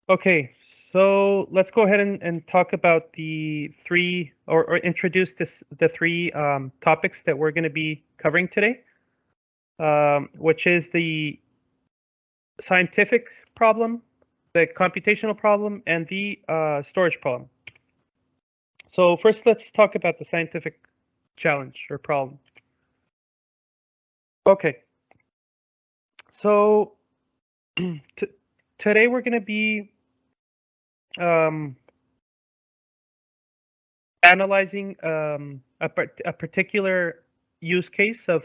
Okay, so let's go ahead and talk about the three, or introduce the three topics that we're going to be covering today, which is the scientific problem, the computational problem, and the storage problem. So first, let's talk about the scientific challenge or problem. Okay, so today we're going to be analyzing a particular use case of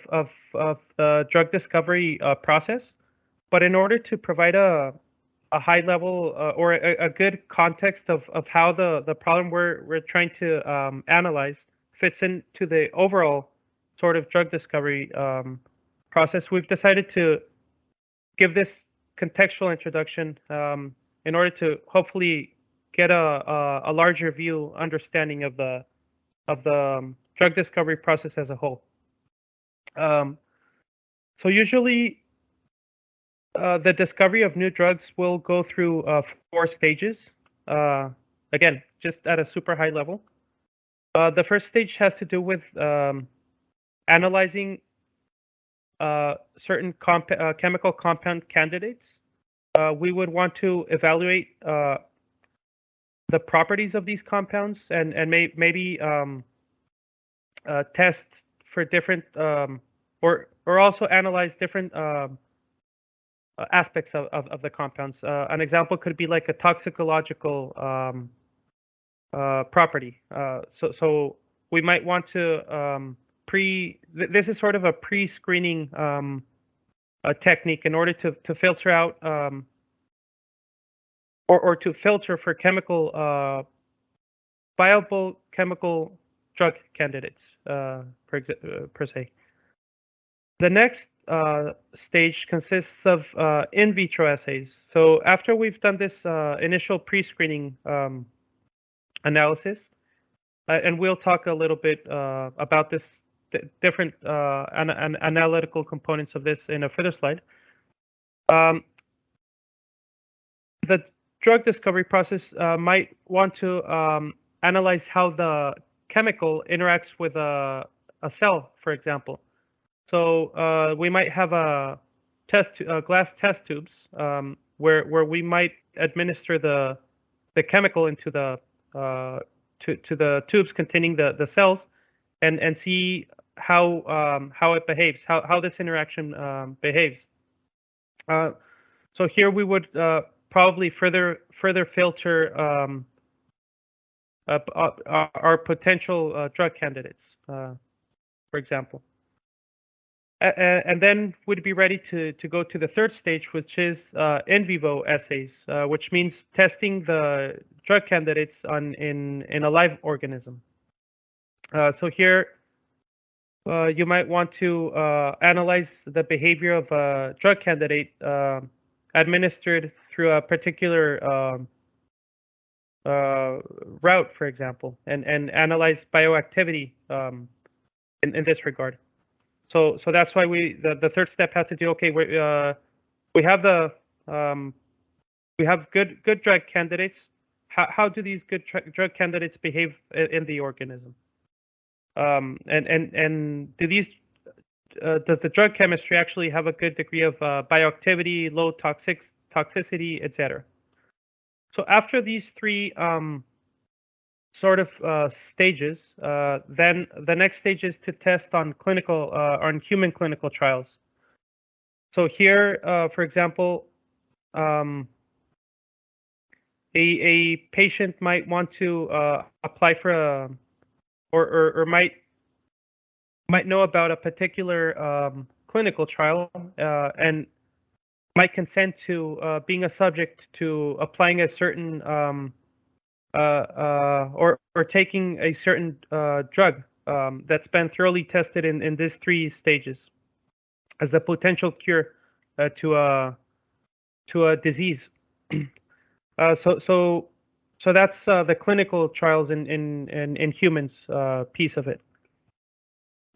the drug discovery process, but in order to provide a high level or a good context of how the problem we're trying to analyze fits into the overall sort of drug discovery process, we've decided to give this contextual introduction in order to hopefully get a larger view understanding of the drug discovery process as a whole. So usually the discovery of new drugs will go through 4 stages. Again, just at a super high level. The first stage has to do with analyzing certain chemical compound candidates. We would want to evaluate the properties of these compounds and maybe test for different or also analyze different aspects of the compounds. An example could be like a toxicological property. So we might want to this is sort of a pre-screening technique in order to filter out or to filter for viable chemical drug candidates, per se. The next stage consists of in vitro assays. So after we've done this initial pre-screening analysis, and we'll talk a little bit about this different analytical components of this in a further slide. The drug discovery process might want to analyze how the chemical interacts with a cell, for example. So we might have a glass test tubes where we might administer the chemical into the to the tubes containing the cells and see how it behaves, how this interaction behaves. So here we would probably further filter our potential drug candidates, for example. And then we'd be ready to go to the third stage, which is in vivo assays, which means testing the drug candidates in a live organism. So here you might want to analyze the behavior of a drug candidate administered through a particular route, for example, and analyze bioactivity in this regard. So that's why the third step has to do. Okay, we have good drug candidates. How do these good drug candidates behave in the organism? And do these does the drug chemistry actually have a good degree of bioactivity, low toxicity, etc.? So after these three sort of stages, then the next stage is to test on clinical on human clinical trials. So here, for example, a patient might want to apply for a or might know about a particular clinical trial and might consent to being a subject to applying a certain or taking a certain drug that's been thoroughly tested in these 3 stages as a potential cure to a disease. So that's the clinical trials in humans piece of it,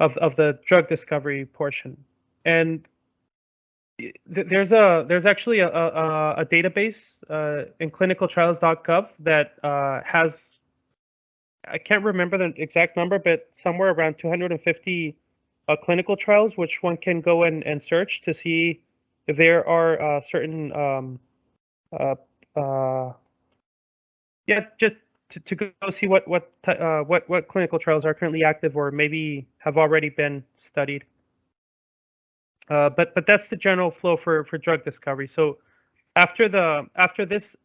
of the drug discovery portion. And There's actually a database in clinicaltrials.gov that has, I can't remember the exact number, but somewhere around 250 clinical trials, which one can go and search to see if there are certain just to go see what clinical trials are currently active or maybe have already been studied. But that's the general flow for drug discovery. So after this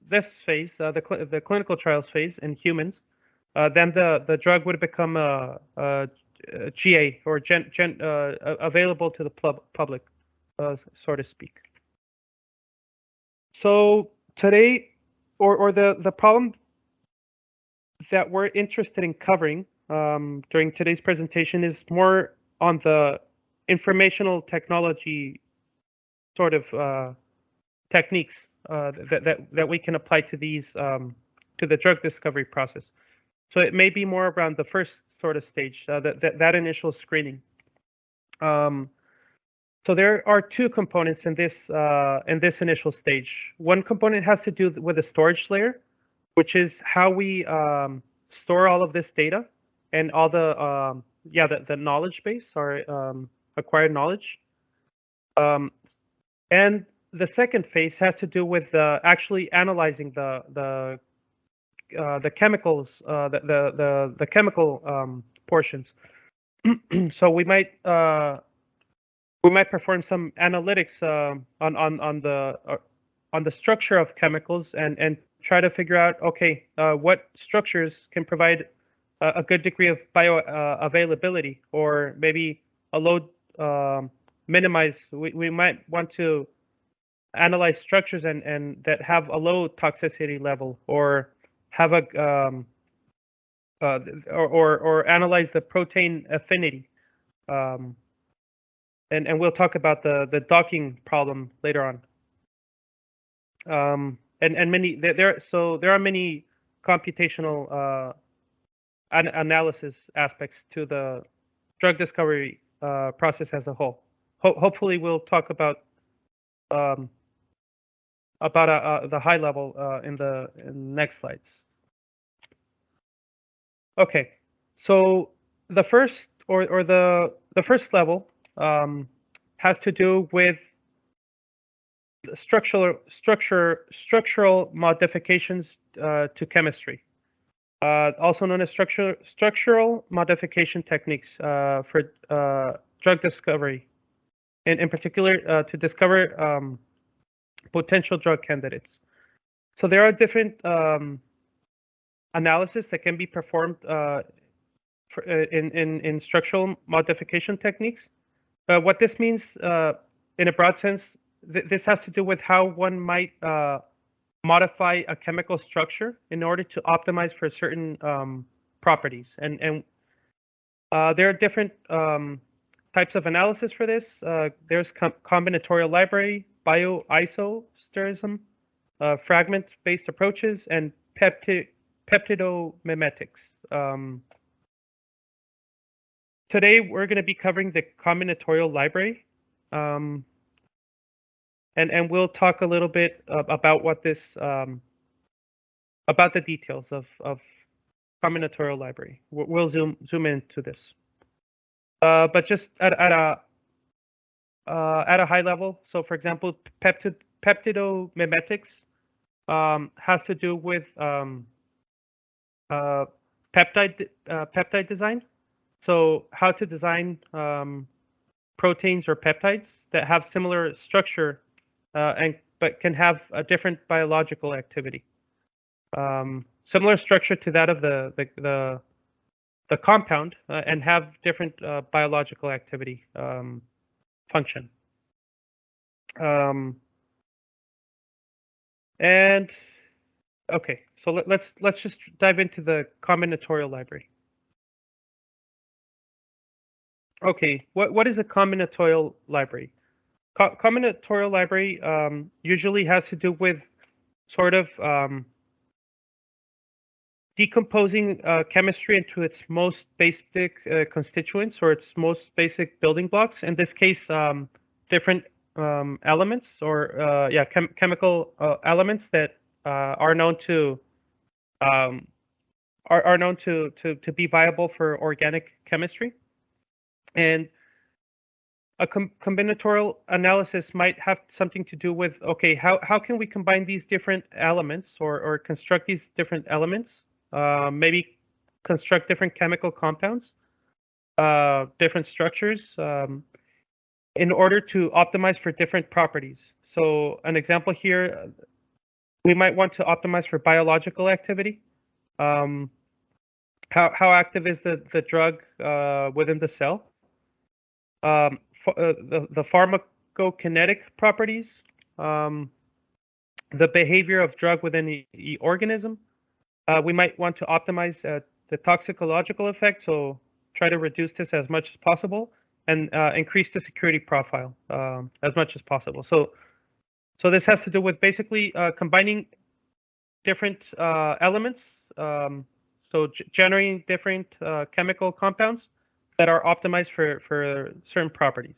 phase, the clinical trials phase in humans, then the drug would become a GA or available to the public, so to speak. So today, or the problem that we're interested in covering during today's presentation is more on the informational technology sort of techniques that we can apply to these to the drug discovery process. So it may be more around the first sort of stage, that initial screening. So there are two components in this initial stage. One component has to do with the storage layer, which is how we store all of this data and all the the knowledge base or acquired knowledge. And the second phase has to do with actually analyzing the chemicals, the chemical portions. So we might perform some analytics on the structure of chemicals and try to figure out, okay, what structures can provide a good degree of bioavailability, or maybe a low minimize. We might want to analyze structures and that have a low toxicity level, or have a or analyze the protein affinity. And we'll talk about the docking problem later on. And many there are many computational analysis aspects to the drug discovery process as a whole. Hopefully, we'll talk about the high level in the next slides. Okay, so the first or the first level has to do with structural modifications to chemistry, also known as structural modification techniques for drug discovery, and in particular to discover potential drug candidates. So there are different analysis that can be performed in structural modification techniques. What this means, in a broad sense, this has to do with how one might modify a chemical structure in order to optimize for certain properties. And there are different types of analysis for this. There's Combinatorial Library, bioisosterism, fragment-based approaches, and peptidomimetics. Today, we're going to be covering the Combinatorial Library, and we'll talk a little bit about what this, about the details of Combinatorial Library. We'll zoom into this, but just at a high level. So, for example, peptidomimetics has to do with peptide design. So how to design proteins or peptides that have similar structure but can have a different biological activity. Similar structure to that of the compound and have different biological activity function. And okay, so let's just dive into the Combinatorial Library. Okay, what is a Combinatorial Library? Combinatorial Library usually has to do with sort of decomposing chemistry into its most basic constituents or its most basic building blocks. In this case, different elements or chemical elements that are known to are known to be viable for organic chemistry. And a combinatorial analysis might have something to do with, okay, how can we combine these different elements or construct these different elements, maybe construct different chemical compounds, different structures, in order to optimize for different properties. So an example here, we might want to optimize for biological activity. How active is the drug within the cell? The pharmacokinetic properties, the behavior of drug within the organism. We might want to optimize the toxicological effect, so try to reduce this as much as possible, and increase the security profile as much as possible. So this has to do with basically combining different elements, so generating different chemical compounds that are optimized for certain properties.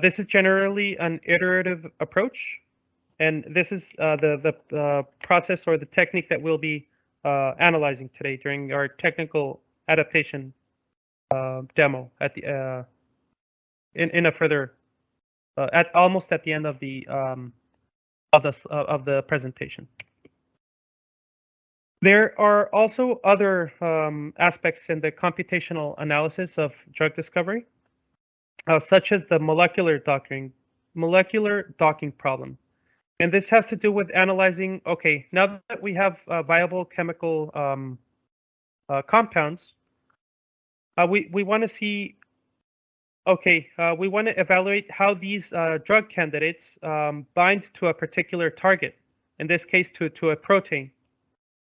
This is generally an iterative approach, and this is the process or the technique that we'll be analyzing today during our technical adaptation demo at the in a further almost at the end of the presentation. There are also other aspects in the computational analysis of drug discovery, such as the molecular docking problem. And this has to do with analyzing, okay, now that we have viable chemical compounds, we want to see, okay, we want to evaluate how these drug candidates bind to a particular target, in this case to a protein.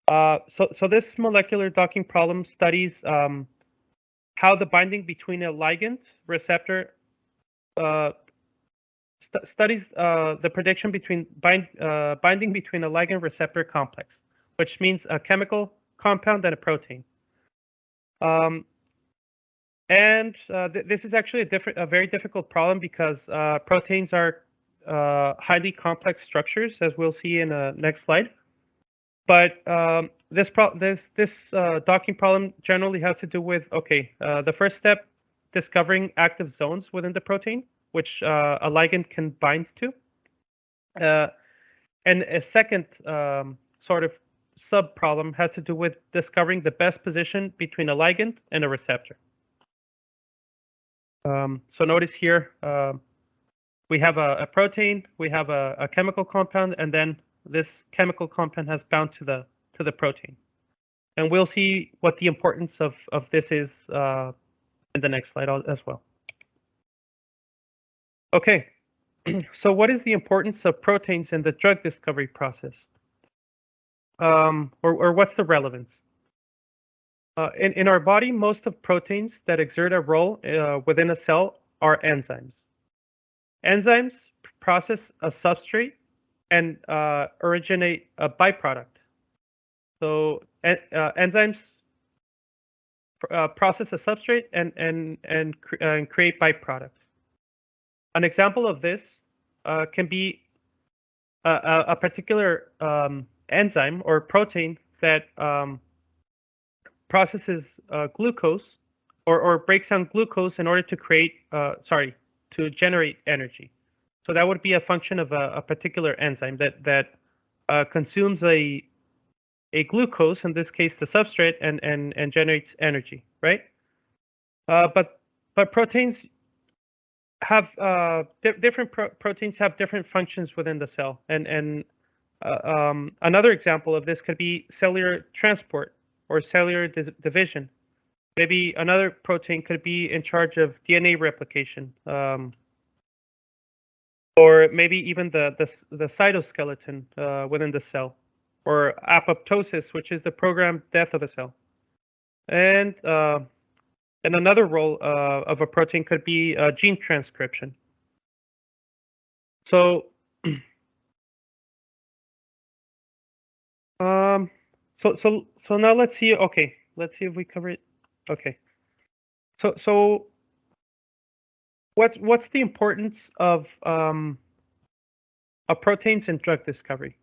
So this molecular docking problem studies how the binding between a ligand receptor studies the prediction between binding between a ligand receptor complex, which means a chemical compound and a protein. This is actually a very difficult problem because proteins are highly complex structures, as we'll see in the next slide. But this docking problem generally has to do with, okay, the first step, discovering active zones within the protein, which a ligand can bind to. And a second sort of sub-problem has to do with discovering the best position between a ligand and a receptor. So notice here, we have a protein, we have a chemical compound, and then this chemical compound has bound to the protein. And we'll see what the importance of this is in the next slide as well. Okay, so what is the importance of proteins in the drug discovery process? Or what's the relevance? In our body, most of proteins that exert a role within a cell are enzymes. Enzymes process a substrate and originate a byproduct. So enzymes process a substrate and create byproducts. An example of this can be a particular enzyme or protein that processes glucose or breaks down glucose in order to create, to generate energy. So that would be a function of a particular enzyme that consumes a glucose, in this case the substrate, and generates energy, right? But proteins have different proteins have different functions within the cell, and another example of this could be cellular transport or cellular division. Maybe another protein could be in charge of DNA replication, or maybe even the cytoskeleton within the cell, or apoptosis, which is the programmed death of a cell. And another role of a protein could be gene transcription. So, so now let's see. Okay, let's see if we cover it. Okay. So what's the importance of proteins in drug discovery?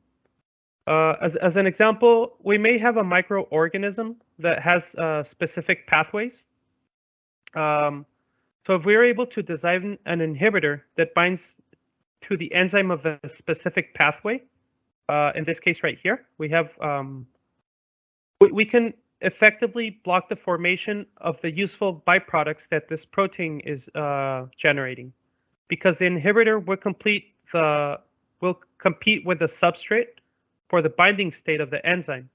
As an example, we may have a microorganism that has specific pathways. So if we're able to design an inhibitor that binds to the enzyme of a specific pathway, in this case right here, we have we can effectively block the formation of the useful byproducts that this protein is generating, because the inhibitor will compete with the substrate for the binding state of the enzyme,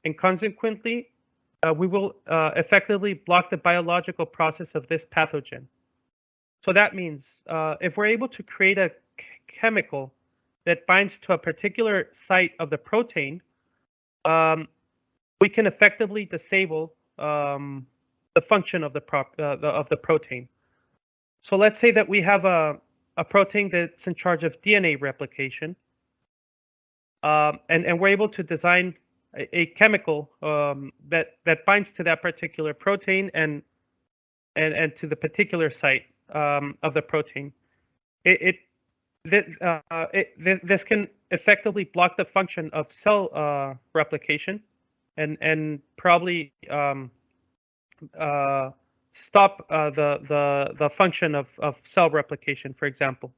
and consequently, we will effectively block the biological process of this pathogen. So that means if we're able to create a chemical that binds to a particular site of the protein, we can effectively disable the function of the protein. So let's say that we have a protein that's in charge of DNA replication, and we're able to design a chemical that binds to that particular protein and to the particular site of the protein. This can effectively block the function of cell replication and probably stop the function of cell replication, for example,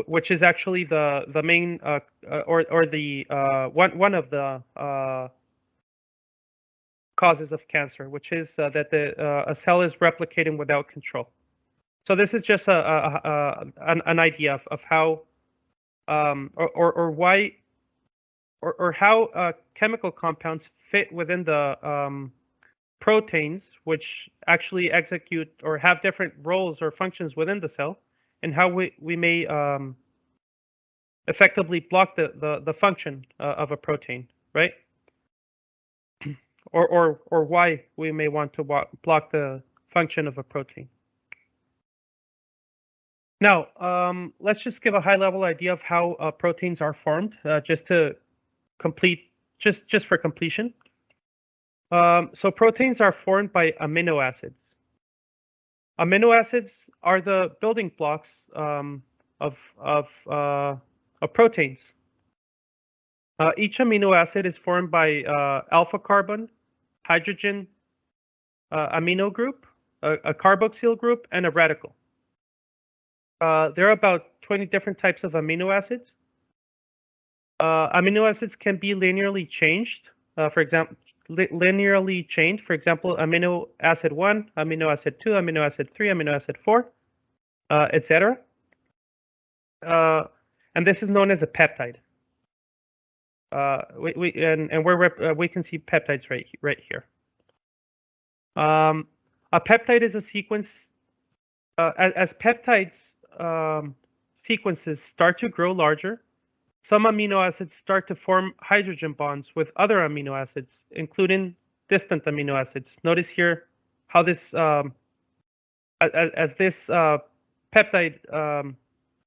which is actually the main or the one of the causes of cancer, which is that a cell is replicating without control. So this is just an idea of how or why or how chemical compounds fit within the proteins, which actually execute or have different roles or functions within the cell, and how we may effectively block the function of a protein, right? Or why we may want to block the function of a protein. Now, let's just give a high-level idea of how proteins are formed, just to complete, just for completion. So proteins are formed by amino acids. Amino acids are the building blocks of proteins. Each amino acid is formed by alpha carbon, hydrogen, amino group, a carboxyl group, and a radical. There are about 20 different types of amino acids. Amino acids can be linearly changed. For example, amino acid 1, amino acid 2, amino acid 3, amino acid 4, etc. And this is known as a peptide. We can see peptides right here. A peptide is a sequence. As peptides sequences start to grow larger, some amino acids start to form hydrogen bonds with other amino acids, including distant amino acids. Notice here how this, as this peptide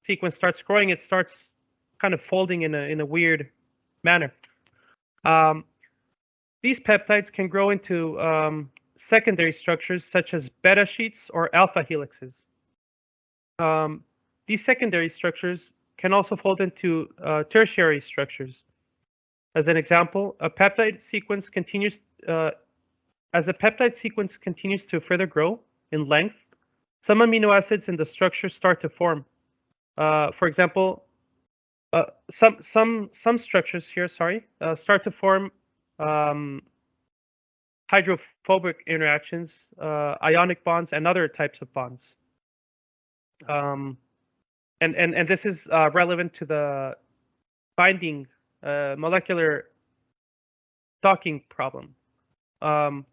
sequence starts growing, it starts kind of folding in a weird manner. These peptides can grow into secondary structures such as beta sheets or alpha helixes. These secondary structures can also fold into tertiary structures. As an example, a peptide sequence continues as a peptide sequence continues to further grow in length. Some amino acids in the structure start to form. For example, some structures here, start to form hydrophobic interactions, ionic bonds, and other types of bonds. And this is relevant to the binding molecular docking problem. So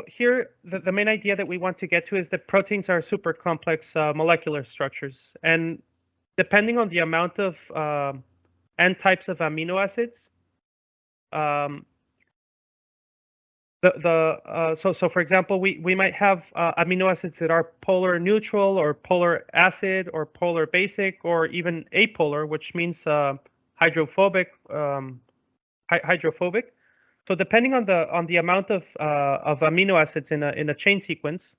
here, the main idea that we want to get to is that proteins are super complex molecular structures, and depending on the amount of and types of amino acids, so for example, we might have amino acids that are polar neutral or polar acid or polar basic or even apolar, which means hydrophobic. So depending on the amount of amino acids in a chain sequence,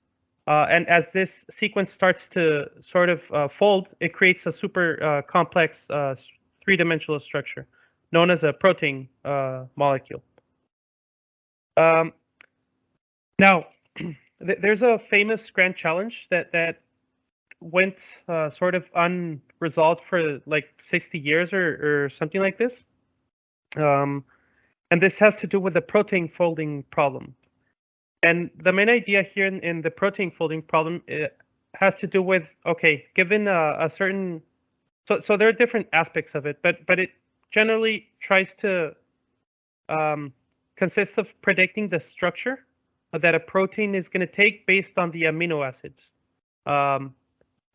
And as this sequence starts to sort of fold, it creates a super complex three-dimensional structure known as a protein molecule. Now, there's a famous grand challenge that went sort of unresolved for like 60 years or something like this. And this has to do with the protein folding problem. And the main idea here in the protein folding problem has to do with, okay, given a certain, so there are different aspects of it, but it generally tries to consist of predicting the structure that a protein is going to take based on the amino acids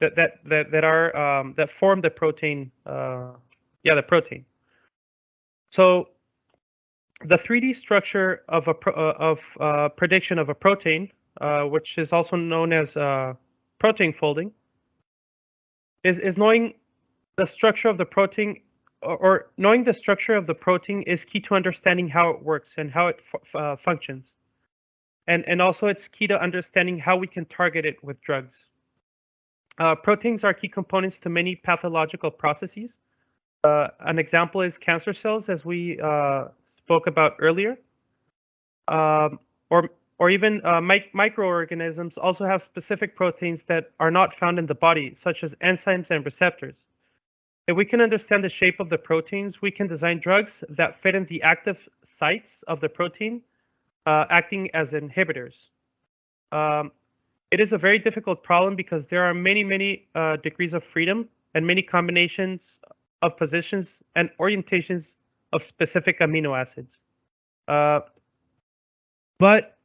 that form the protein. The protein. So the 3D structure of a prediction of a protein, which is also known as protein folding, is knowing the structure of the protein, or knowing the structure of the protein is key to understanding how it works and how it functions. And also it's key to understanding how we can target it with drugs. Proteins are key components to many pathological processes. An example is cancer cells, as we spoke about earlier. Or even microorganisms also have specific proteins that are not found in the body, such as enzymes and receptors. If we can understand the shape of the proteins, we can design drugs that fit in the active sites of the protein, acting as inhibitors. It is a very difficult problem because there are many degrees of freedom and many combinations of positions and orientations of specific amino acids. But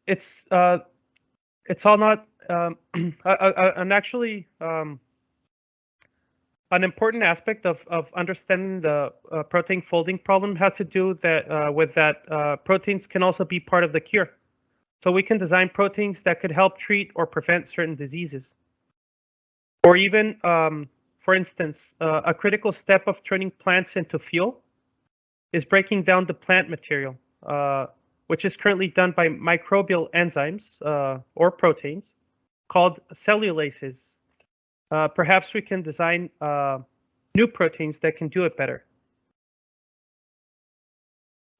it's all not an important aspect of understanding the protein folding problem has to do with that proteins can also be part of the cure. So we can design proteins that could help treat or prevent certain diseases. Or even, for instance, a critical step of turning plants into fuel is breaking down the plant material, which is currently done by microbial enzymes or proteins called cellulases. Perhaps we can design new proteins that can do it better.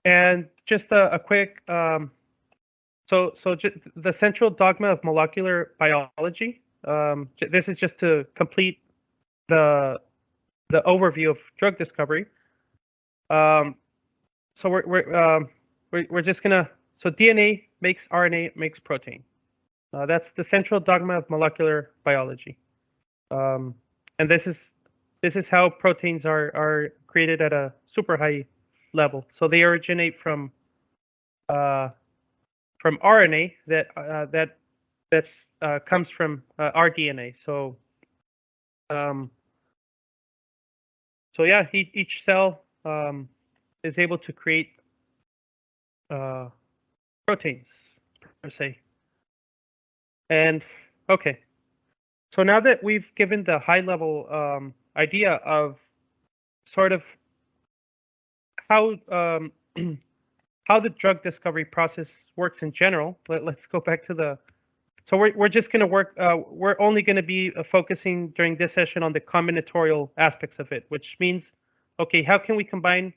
And just a quick, so the central dogma of molecular biology. This is just to complete the overview of drug discovery. So we're just gonna, so DNA makes RNA makes protein. That's the central dogma of molecular biology. And this is how proteins are created at a super high level. So they originate from RNA that comes from our DNA. So yeah, each cell is able to create proteins per se. And okay, so now that we've given the high level idea of sort of how the drug discovery process works in general, let's go back to the. So we're just going to work. We're only going to be focusing during this session on the combinatorial aspects of it, which means, okay, how can we combine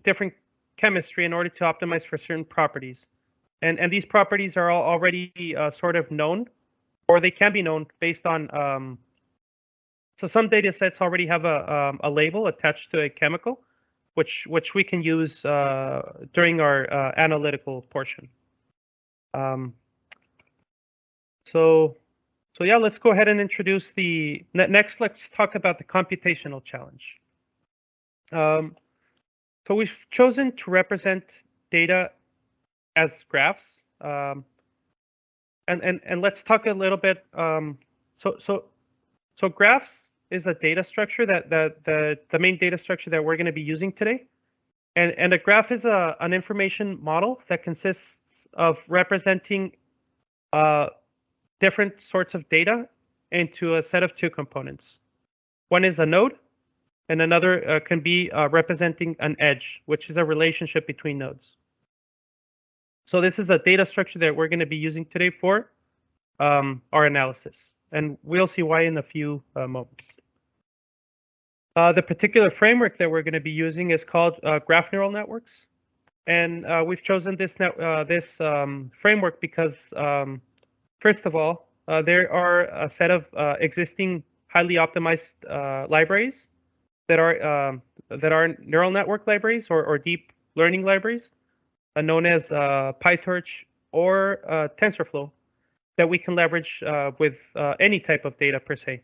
different chemistry in order to optimize for certain properties? And these properties are already sort of known, or they can be known based on. So some data sets already have a label attached to a chemical, which we can use during our analytical portion. So yeah, let's go ahead and introduce the next. Let's talk about the computational challenge. So we've chosen to represent data as graphs, and let's talk a little bit. So graphs is a data structure that the main data structure that we're going to be using today, and a graph is an information model that consists of representing different sorts of data into a set of two components. One is a node, and another can be representing an edge, which is a relationship between nodes. So this is a data structure that we're going to be using today for our analysis, and we'll see why in a few moments. The particular framework that we're going to be using is called graph neural networks, and we've chosen this framework because, first of all, there are a set of existing highly optimized libraries that are neural network libraries or deep learning libraries, known as PyTorch or TensorFlow, that we can leverage with any type of data per se.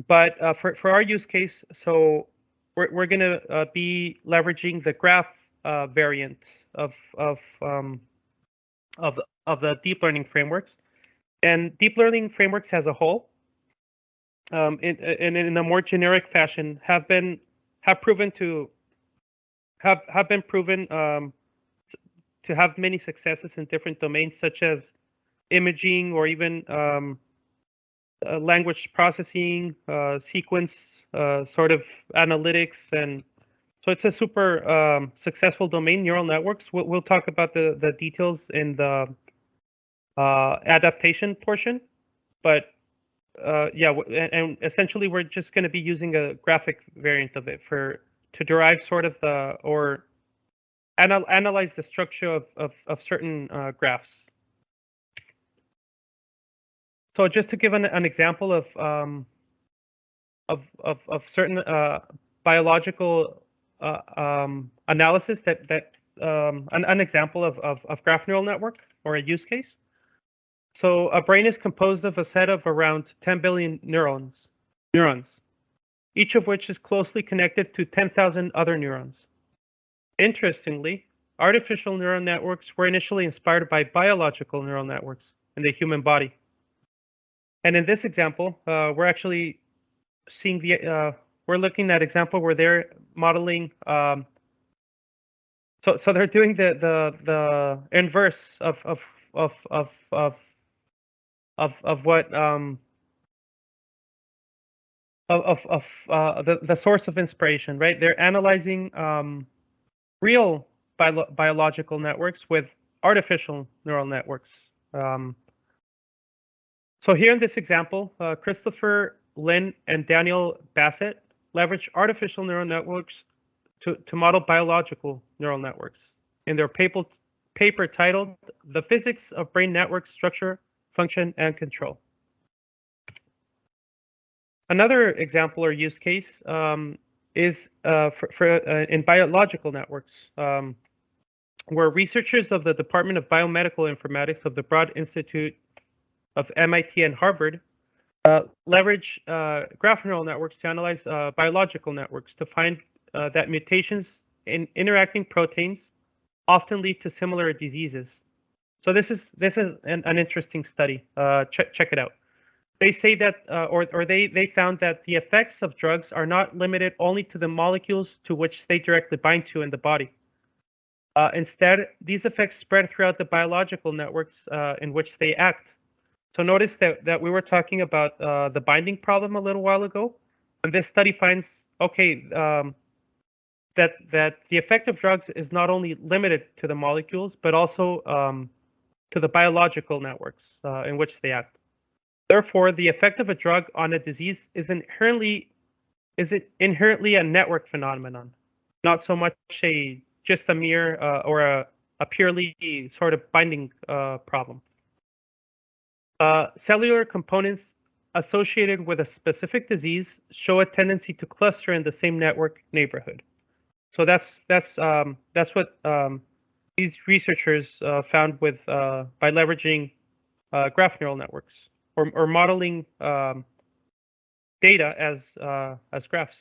But for our use case, so we're going to be leveraging the graph variant of the deep learning frameworks, and deep learning frameworks as a whole, in a more generic fashion, have been proven to have many successes in different domains, such as imaging or even language processing, sequence sort of analytics, and so it's a super successful domain, neural networks. We'll talk about the details in the adaptation portion, but yeah, and essentially we're just going to be using a graphic variant of it to derive sort of or analyze the structure of certain graphs. So just to give an example of certain biological analysis, an example of graph neural network or a use case. So a brain is composed of a set of around 10 billion neurons, each of which is closely connected to 10,000 other neurons. Interestingly, artificial neural networks were initially inspired by biological neural networks in the human body. And in this example, we're actually seeing we're looking at example where they're modeling. So they're doing the inverse of what the source of inspiration, right? They're analyzing real biological networks with artificial neural networks. So here in this example, Christopher Lin and Daniel Bassett leverage artificial neural networks to model biological neural networks in their paper titled "The Physics of Brain Network Structure, Function, and Control." Another example or use case is in biological networks, where researchers of the Department of Biomedical Informatics of the Broad Institute of MIT and Harvard leverage graph neural networks to analyze biological networks to find that mutations in interacting proteins often lead to similar diseases. So this is an interesting study. Check it out. They say that, or they found that the effects of drugs are not limited only to the molecules to which they directly bind to in the body. Instead, these effects spread throughout the biological networks in which they act. So notice that we were talking about the binding problem a little while ago, and this study finds, okay, that the effect of drugs is not only limited to the molecules, but also to the biological networks in which they act. Therefore, the effect of a drug on a disease is inherently a network phenomenon, not so much just a mere or a purely sort of binding problem. Cellular components associated with a specific disease show a tendency to cluster in the same network neighborhood. So that's what these researchers found with by leveraging graph neural networks or modeling data as graphs.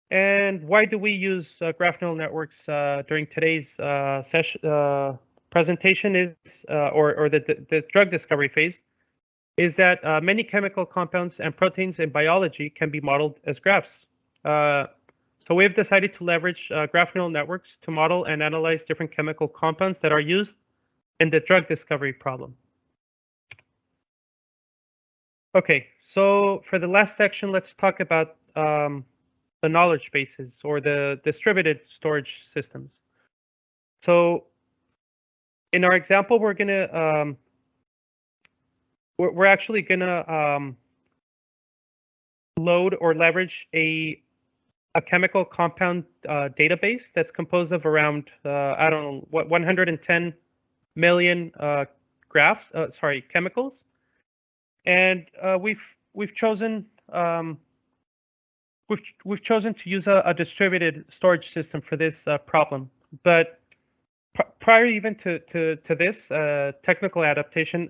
And why do we use graph neural networks during today's presentation is, or the drug discovery phase, is that many chemical compounds and proteins in biology can be modeled as graphs. So we've decided to leverage graph neural networks to model and analyze different chemical compounds that are used in the drug discovery problem. Okay, so for the last section, let's talk about knowledge bases or the distributed storage systems. So in our example, we're gonna we're actually gonna load or leverage a chemical compound database that's composed of around I don't know what 110 million chemicals, and we've chosen we've chosen to use a distributed storage system for this problem. But prior even to this technical adaptation,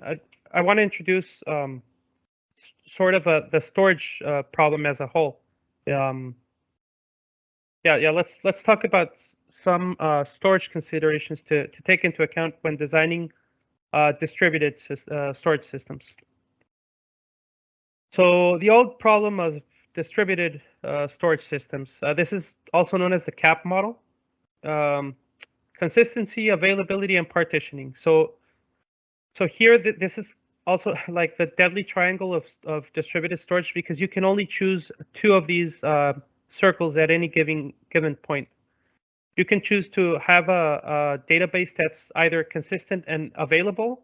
I want to introduce sort of the storage problem as a whole. Let's talk about some storage considerations to take into account when designing distributed storage systems. So the old problem of distributed storage systems, this is also known as the CAP model. Consistency, availability, and partitioning. So here this is also like the deadly triangle of distributed storage, because you can only choose two of these circles at any given point. You can choose to have a database that's either consistent and available,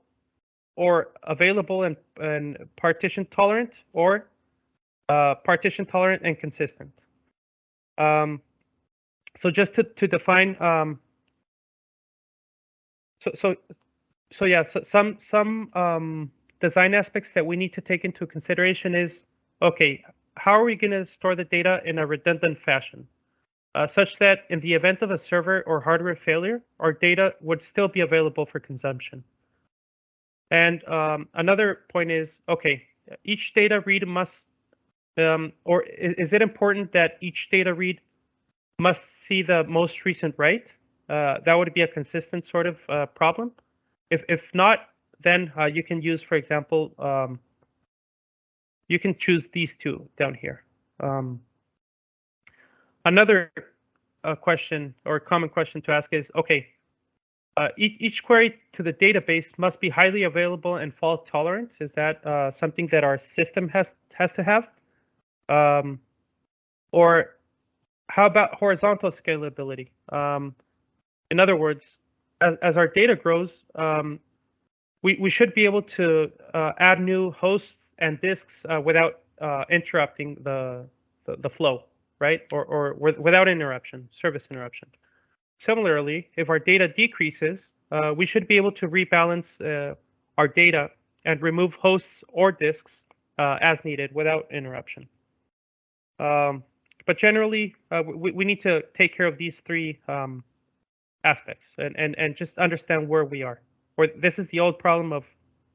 or available and partition tolerant, or partition tolerant and consistent. So just to define, some design aspects that we need to take into consideration is, okay, how are we going to store the data in a redundant fashion, such that in the event of a server or hardware failure, our data would still be available for consumption. And another point is, okay, each data read must, or is it important that each data read must see the most recent write? That would be a consistent sort of problem. If not, then you can use, for example, you can choose these two down here. Another question or common question to ask is, okay, each query to the database must be highly available and fault tolerant. Is that something that our system has to have? Or how about horizontal scalability? In other words, as our data grows, we should be able to add new hosts and disks without interrupting the flow, right? Or without interruption, service interruption. Similarly, if our data decreases, we should be able to rebalance our data and remove hosts or disks as needed without interruption. But generally, we need to take care of these three aspects and just understand where we are. Or this is the old problem of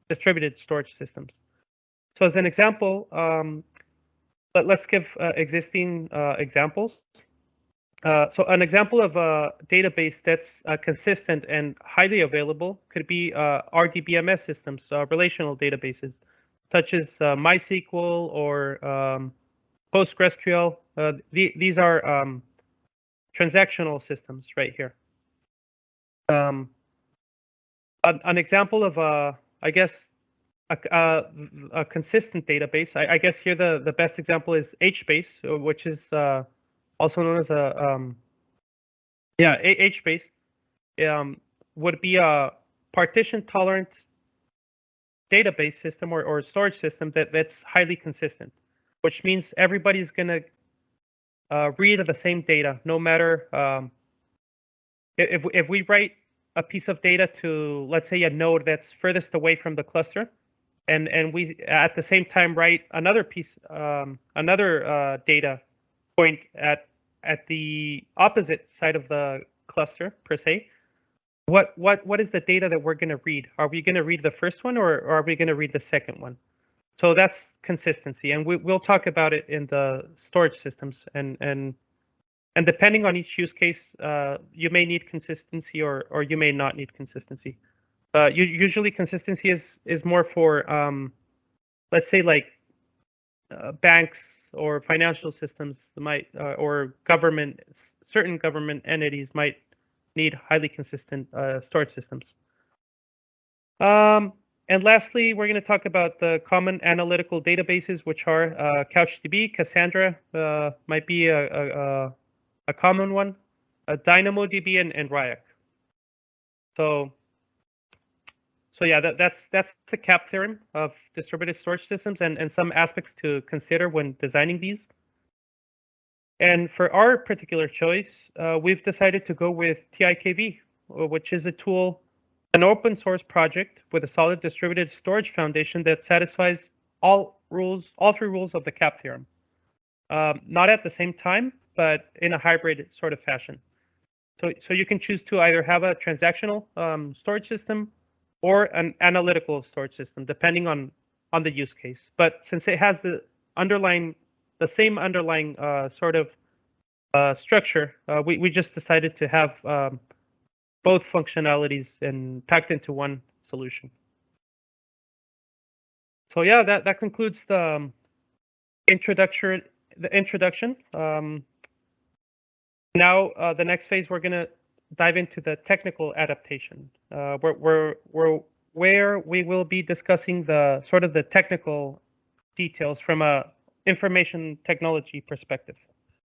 distributed storage systems. So as an example, let's give existing examples. So an example of a database that's consistent and highly available could be RDBMS systems, relational databases, such as MySQL or PostgreSQL. These are transactional systems right here. An example of I guess a consistent database. I guess here the best example is HBase, which is also known as a HBase. Would be a partition tolerant database system or storage system that's highly consistent, which means everybody's gonna read the same data, no matter if we write a piece of data to, let's say, a node that's furthest away from the cluster, and we at the same time write another piece, another data point at the opposite side of the cluster per se. What is the data that we're going to read? Are we going to read the first one, or are we going to read the second one? So that's consistency, and we'll talk about it in the storage systems. And depending on each use case, you may need consistency or you may not need consistency. Usually consistency is more for, let's say, like banks or financial systems might, or certain government entities might need highly consistent storage systems. And lastly, we're going to talk about the common analytical databases, which are CouchDB, Cassandra might be a common one, DynamoDB, and RIAC. So yeah, that's the CAP theorem of distributed storage systems and some aspects to consider when designing these. And for our particular choice, we've decided to go with TIKV, which is a tool, an open source project with a solid distributed storage foundation that satisfies all three rules of the CAP theorem. Not at the same time, but in a hybrid sort of fashion. So you can choose to either have a transactional storage system or an analytical storage system, depending on the use case. But since it has the same underlying sort of structure, we just decided to have both functionalities and packed into one solution. So yeah, that concludes the introduction. Now the next phase, we're gonna dive into the technical adaptation, where we will be discussing the technical details from a information technology perspective.